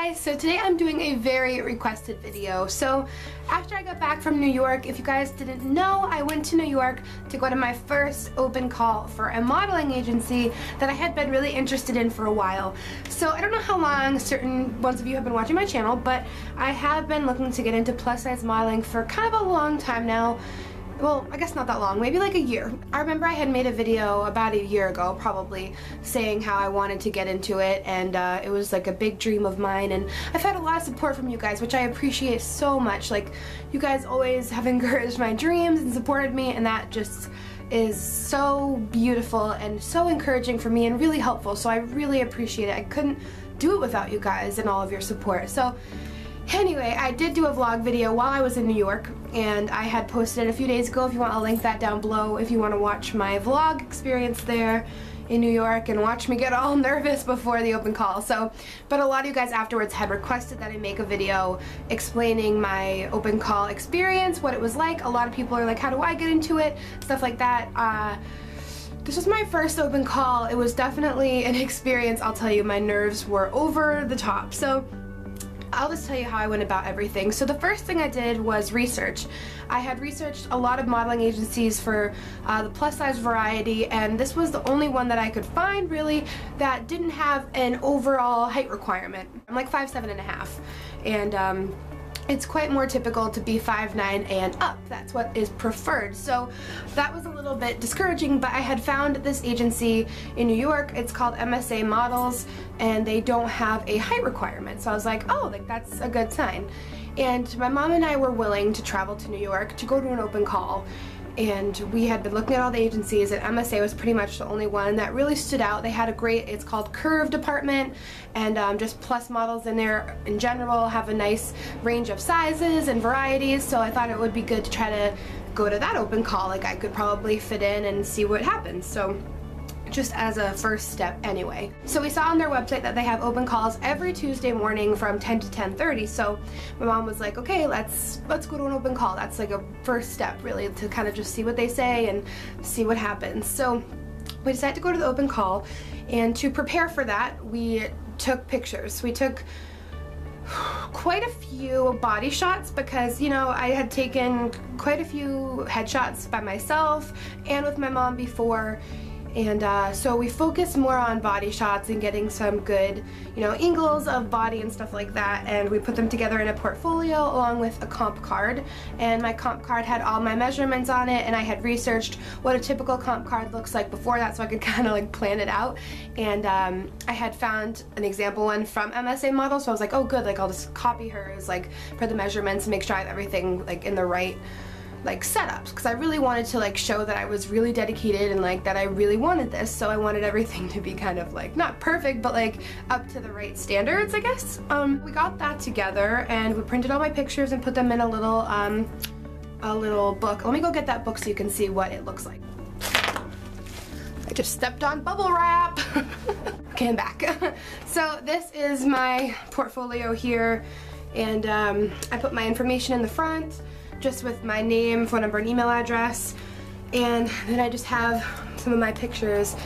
guys, so today I'm doing a very requested video. So after I got back from New York, if you guys didn't know, I went to New York to go to my first open call for a modeling agency that I had been really interested in for a while. So I don't know how long certain ones of you have been watching my channel, but I have been looking to get into plus size modeling for kind of a long time now. Well, I guess not that long, maybe like a year. I remember I had made a video about a year ago, probably, saying how I wanted to get into it, and it was like a big dream of mine, and I've had a lot of support from you guys, which I appreciate so much. Like, you guys always have encouraged my dreams and supported me, and that just is so beautiful and so encouraging for me and really helpful, so I really appreciate it. I couldn't do it without you guys and all of your support. So anyway, I did do a vlog video while I was in New York, and I had posted it a few days ago. If you want, I'll link that down below if you want to watch my vlog experience there in New York and watch me get all nervous before the open call. So, but a lot of you guys afterwards had requested that I make a video explaining my open call experience, what it was like. A lot of people are like, how do I get into it? Stuff like that. This was my first open call. It was definitely an experience, I'll tell you. My nerves were over the top. So I'll just tell you how I went about everything. So the first thing I did was research. I had researched a lot of modeling agencies for the plus size variety, and this was the only one that I could find really that didn't have an overall height requirement. I'm like 5'7.5", and it's quite more typical to be 5'9" and up. That's what is preferred. So that was a little bit discouraging, but I had found this agency in New York. It's called MSA Models, and they don't have a height requirement. So I was like, oh, like that's a good sign. And my mom and I were willing to travel to New York to go to an open call. And we had been looking at all the agencies, and MSA was pretty much the only one that really stood out. They had a great, it's called Curve department, and just plus models in there in general have a nice range of sizes and varieties, so I thought it would be good to try to go to that open call. Like, I could probably fit in and see what happens. So just as a first step anyway. So we saw on their website that they have open calls every Tuesday morning from 10 to 10:30. So my mom was like, okay, let's go to an open call. That's like a first step really, to kind of just see what they say and see what happens. So we decided to go to the open call, and to prepare for that we took pictures. We took quite a few body shots because, you know, I had taken quite a few headshots by myself and with my mom before. And so we focused more on body shots and getting some good, you know, angles of body and stuff like that, and we put them together in a portfolio along with a comp card. And my comp card had all my measurements on it, and I had researched what a typical comp card looks like before that, so I could kind of like plan it out. And I had found an example one from MSA Model, so I was like, oh good, like I'll just copy hers like for the measurements and make sure I have everything like in the right like setups, because I really wanted to like show that I was really dedicated and like that I really wanted this. So I wanted everything to be kind of like not perfect, but like up to the right standards, I guess. We got that together and we printed all my pictures and put them in a little book. Let me go get that book so you can see what it looks like. I just stepped on bubble wrap. Okay, I'm back. So this is my portfolio here, and I put my information in the front, just with my name, phone number, and email address, and then I just have some of my pictures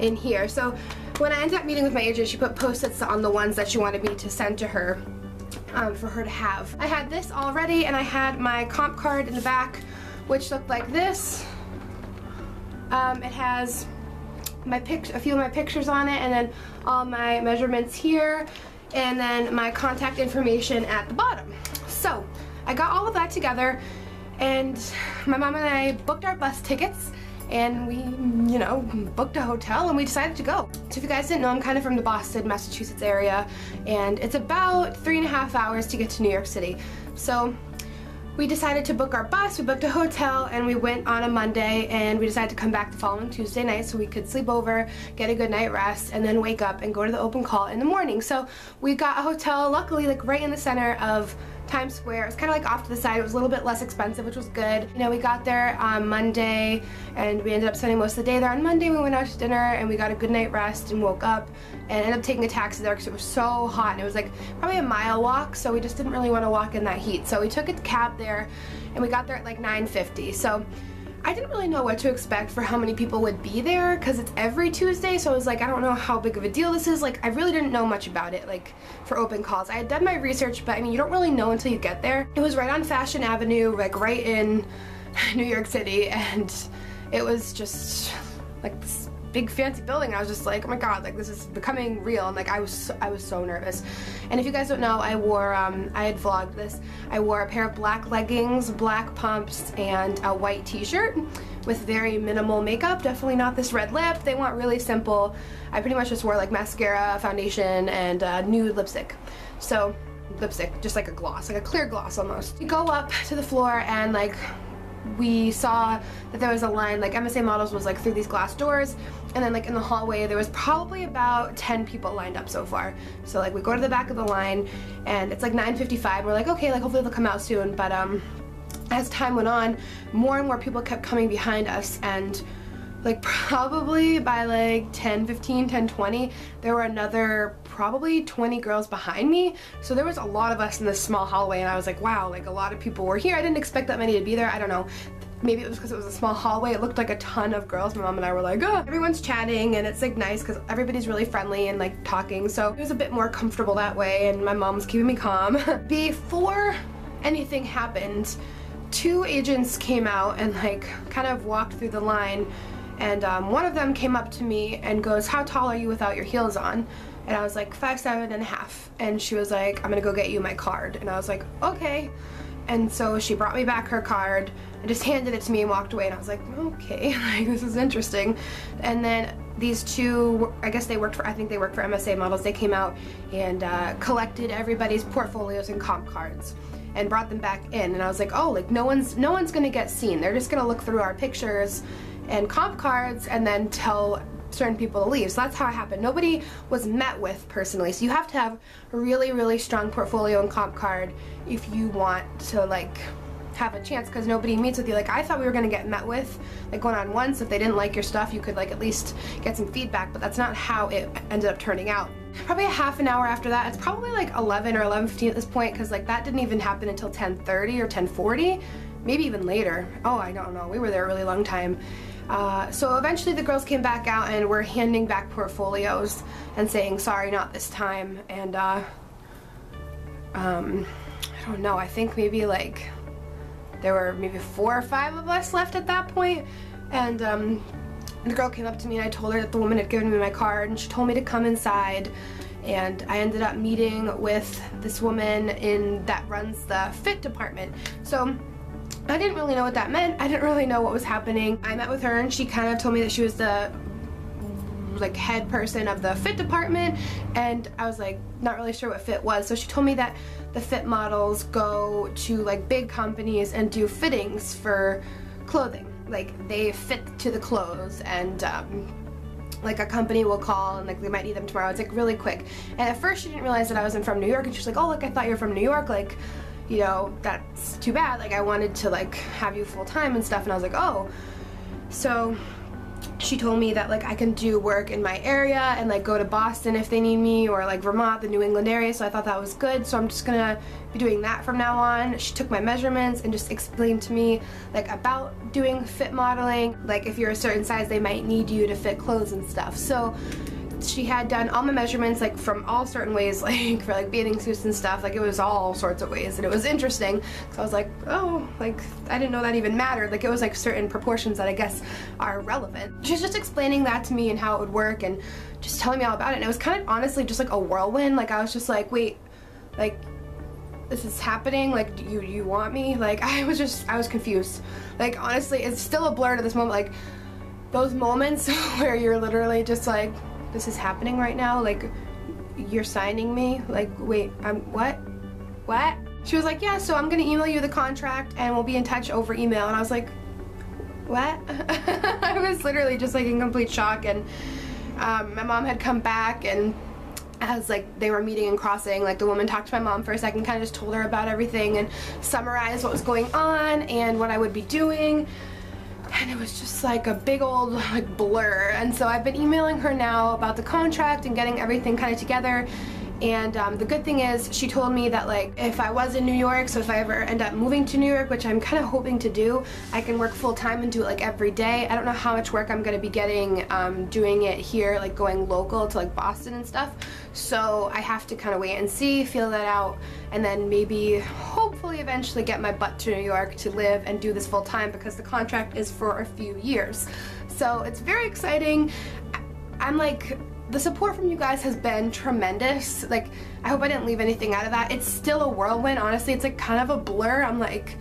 in here. So when I ended up meeting with my agent, she put post-its on the ones that she wanted me to send to her for her to have. I had this already, and I had my comp card in the back, which looked like this. It has a few of my pictures on it, and then all my measurements here, and then my contact information at the bottom. So I got all of that together, and my mom and I booked our bus tickets, and we, you know, booked a hotel, and we decided to go. So if you guys didn't know, I'm kind of from the Boston, Massachusetts area, and it's about 3.5 hours to get to New York City. So we decided to book our bus, we booked a hotel, and we went on a Monday, and we decided to come back the following Tuesday night so we could sleep over, get a good night rest, and then wake up and go to the open call in the morning. So we got a hotel, luckily, like right in the center of Times Square. It was kind of like off to the side. It was a little bit less expensive, which was good. You know, we got there on Monday, and we ended up spending most of the day there on Monday. We went out to dinner, and we got a good night rest and woke up and ended up taking a taxi there because it was so hot, and it was like probably a mile walk, so we just didn't really want to walk in that heat. So we took a cab there, and we got there at like 9:50. So I didn't really know what to expect for how many people would be there because it's every Tuesday, so I was like, I don't know how big of a deal this is. Like, I really didn't know much about it, like, for open calls. I had done my research, but I mean, you don't really know until you get there. It was right on Fashion Avenue, like right in New York City, and it was just like this big fancy building. I was just like, oh my god, like this is becoming real, and like I was so nervous. And if you guys don't know, I wore I had vlogged this. I wore a pair of black leggings, black pumps, and a white t-shirt with very minimal makeup. Definitely not this red lip. They want really simple. I pretty much just wore like mascara, foundation, and nude lipstick. So lipstick, just like a gloss, like a clear gloss almost. We go up to the floor and like we saw that there was a line, like MSA Models was like through these glass doors, and then like in the hallway there was probably about 10 people lined up so far. So like we go to the back of the line and it's like 9:55. We're like, okay, like hopefully they'll come out soon. But as time went on, more and more people kept coming behind us, and like probably by like 10:15, 10:20, there were another probably 20 girls behind me. So there was a lot of us in this small hallway, and I was like, wow, like a lot of people were here. I didn't expect that many to be there. I don't know. Maybe it was because it was a small hallway. It looked like a ton of girls. My mom and I were like, oh. Everyone's chatting, and it's like nice because everybody's really friendly and like talking. So it was a bit more comfortable that way, and my mom was keeping me calm. Before anything happened, 2 agents came out and like kind of walked through the line. And one of them came up to me and goes, how tall are you without your heels on? And I was like, 5'7.5". And she was like, I'm gonna go get you my card. And I was like, okay. And so she brought me back her card and just handed it to me and walked away. And I was like, okay, like this is interesting. And then these 2, I guess they worked for, I think they worked for MSA Models. They came out and collected everybody's portfolios and comp cards and brought them back in. And I was like, oh, like no one's gonna get seen. They're just gonna look through our pictures and comp cards and then tell certain people to leave. So that's how it happened. Nobody was met with personally. So you have to have a really, really strong portfolio and comp card if you want to like have a chance, because nobody meets with you. Like I thought we were gonna get met with like one-on-one, so if they didn't like your stuff you could like at least get some feedback, but that's not how it ended up turning out. Probably a half an hour after that, it's probably like 11 or 11:15 at this point, because like that didn't even happen until 10:30 or 10:40, maybe even later. Oh, I don't know, we were there a really long time. So eventually the girls came back out and were handing back portfolios and saying, sorry, not this time. And I don't know, I think maybe like there were maybe 4 or 5 of us left at that point. And the girl came up to me and I told her that the woman had given me my card, and she told me to come inside. And I ended up meeting with this woman that runs the fit department. So I didn't really know what that meant. I didn't really know what was happening. I met with her and she kind of told me that she was the like head person of the fit department, and I was like not really sure what fit was. So she told me that the fit models go to like big companies and do fittings for clothing. Like they fit to the clothes, and like a company will call and like they might need them tomorrow. It's like really quick. And at first she didn't realize that I wasn't from New York, and she was like, oh look, I thought you were from New York, like, you know, that's too bad, like I wanted to like have you full time and stuff. And I was like, oh. So she told me that like I can do work in my area and like go to Boston if they need me, or like Vermont, the New England area. So I thought that was good, so I'm just gonna be doing that from now on. She took my measurements and just explained to me like about doing fit modeling, like if you're a certain size they might need you to fit clothes and stuff. So she had done all my measurements like from all certain ways, like for like bathing suits and stuff. Like it was all sorts of ways, and it was interesting. So I was like, oh, like I didn't know that even mattered. Like it was like certain proportions that I guess are relevant. She was just explaining that to me and how it would work and just telling me all about it. And it was kind of honestly just like a whirlwind. Like I was just like, wait, like this is happening? Like you want me? Like I was confused. Like honestly, it's still a blur to this moment. Like those moments where you're literally just like, this is happening right now, like you're signing me, like wait, what? She was like, yeah, so I'm gonna email you the contract and we'll be in touch over email. And I was like, what? I was literally just like in complete shock. And my mom had come back, and as like they were meeting and crossing, like the woman talked to my mom for a second, kind of just told her about everything and summarized what was going on and what I would be doing. And it was just like a big old like blur. And so I've been emailing her now about the contract and getting everything kind of together. And the good thing is she told me that like if I was in New York, so if I ever end up moving to New York, which I'm kind of hoping to do, I can work full-time and do it like every day. I don't know how much work I'm going to be getting doing it here, like going local to like Boston and stuff. So I have to kind of wait and see, feel that out, and then maybe hopefully eventually get my butt to New York to live and do this full-time, because the contract is for a few years. So it's very exciting. I'm like, the support from you guys has been tremendous. Like, I hope I didn't leave anything out of that. It's still a whirlwind, honestly. It's like kind of a blur. I'm like,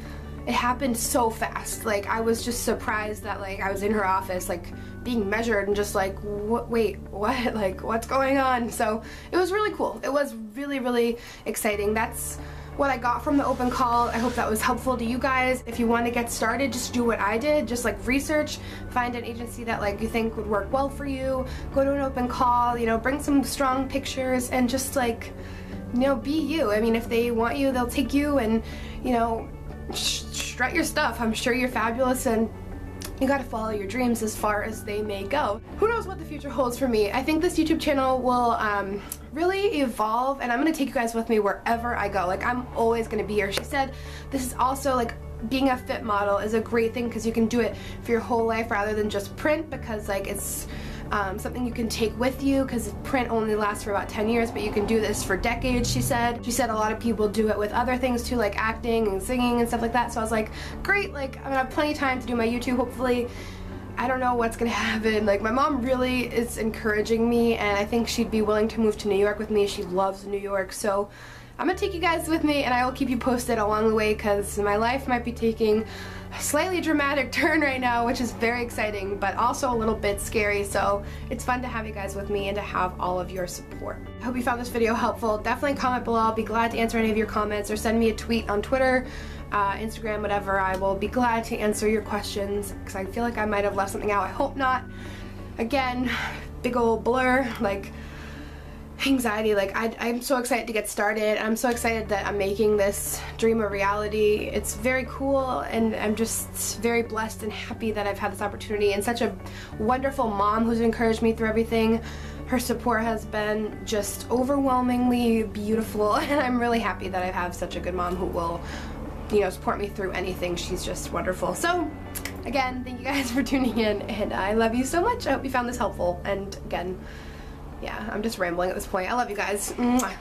it happened so fast. Like, I was just surprised that like I was in her office like being measured and just like, wait, what? Like, what's going on? So it was really cool. It was really, really exciting. That's what I got from the open call. I hope that was helpful to you guys. If you want to get started, just do what I did. Just like research, find an agency that like you think would work well for you, go to an open call, you know, bring some strong pictures, and just like, you know, be you. I mean, if they want you, they'll take you, and you know, strut your stuff. I'm sure you're fabulous, and you gotta follow your dreams as far as they may go. Who knows what the future holds for me. I think this YouTube channel will really evolve, and I'm gonna take you guys with me wherever I go. Like, I'm always gonna be here. She said this is also like, being a fit model is a great thing because you can do it for your whole life rather than just print, because like it's something you can take with you, because print only lasts for about 10 years, but you can do this for decades, she said. She said a lot of people do it with other things too, like acting and singing and stuff like that. So I was like, great, like I'm gonna have plenty of time to do my YouTube, hopefully. I don't know what's gonna happen. Like, my mom really is encouraging me, and I think she'd be willing to move to New York with me. She loves New York, so I'm gonna take you guys with me, and I will keep you posted along the way, because my life might be taking a slightly dramatic turn right now, which is very exciting, but also a little bit scary. So it's fun to have you guys with me and to have all of your support. I hope you found this video helpful. Definitely comment below. I'll be glad to answer any of your comments, or send me a tweet on Twitter, Instagram, whatever. I will be glad to answer your questions, because I feel like I might have left something out. I hope not. Again, big old blur, like anxiety. Like, I'm so excited to get started. I'm so excited that I'm making this dream a reality. It's very cool, and I'm just very blessed and happy that I've had this opportunity, and such a wonderful mom who's encouraged me through everything. Her support has been just overwhelmingly beautiful, and I'm really happy that I have such a good mom who will, you know, support me through anything. She's just wonderful. So again, thank you guys for tuning in, and I love you so much. I hope you found this helpful, and again, yeah, I'm just rambling at this point. I love you guys. Mwah.